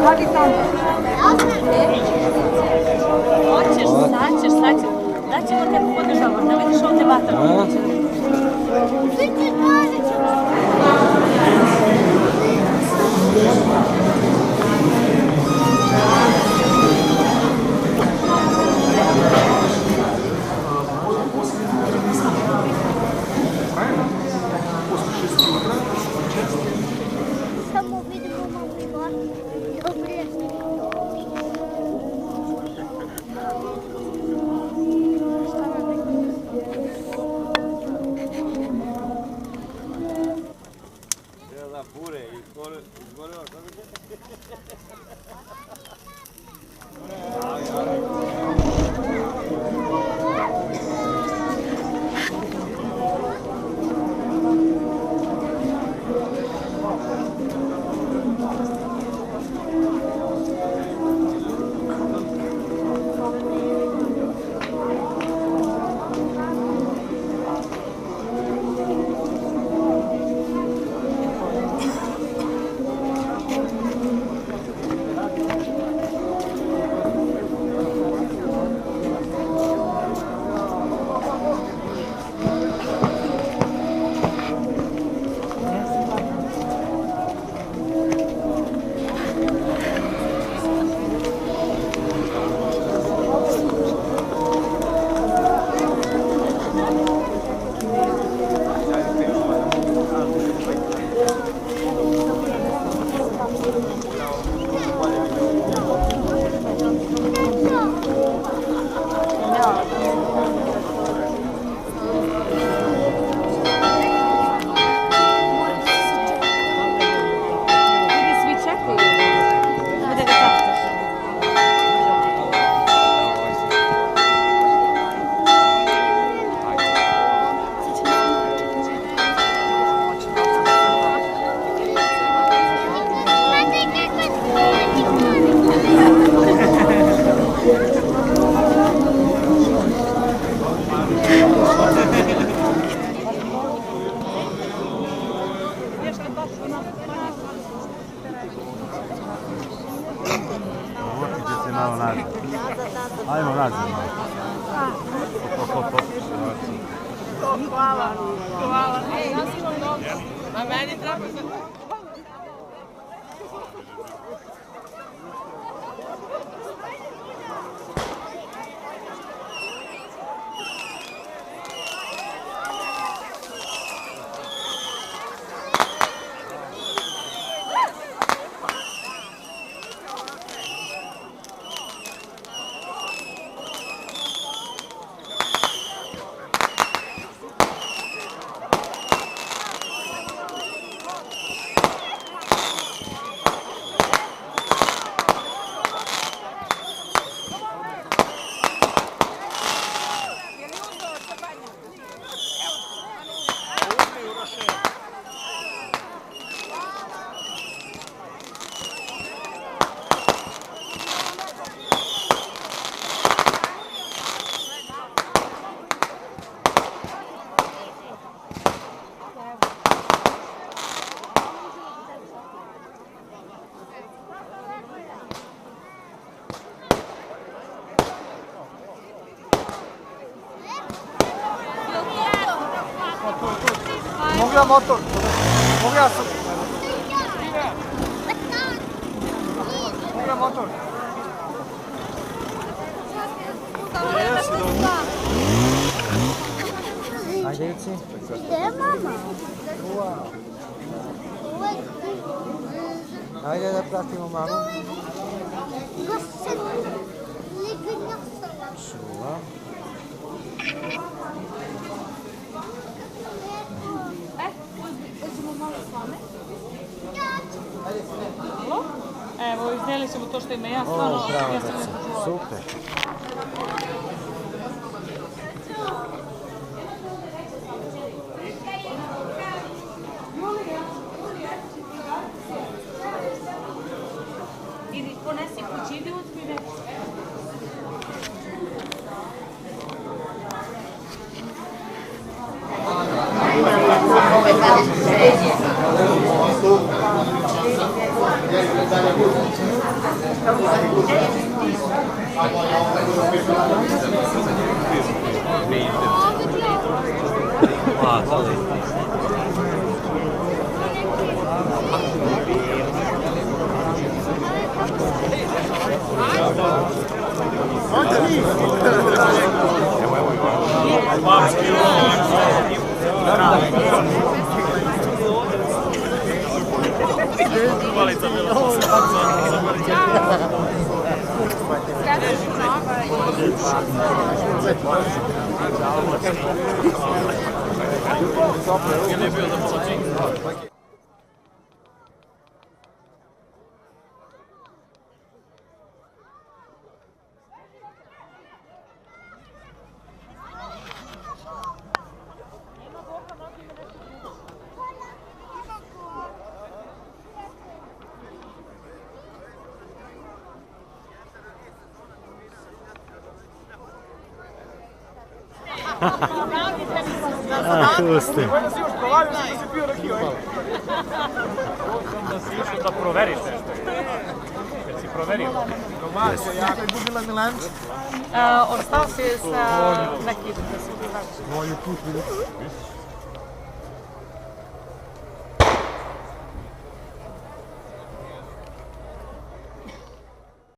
Hoćeš, sad ćeš. Daćemo te podržavamo, ne vidiš ovdje vatra. Samo vidimo malo i dobre. Ajmo nazad. Hvala. Na meni treba se... Mogu ja motor? Mogu ja sam? Mogu ja motor? Ajde, Ici. Gdje mama? Ajde da pratimo mamu. Čula. Hoćemo malo s vame? Halo? Evo, iznijeli ćemo to što ima ja stvarno. O, bravo, super. Idi, ponesi kući, idi uspire. Pusti. Da proveriš nešto. Jer si proverio. Jako je gubila Milanč. Ostao si sa neki... Moju put vidim.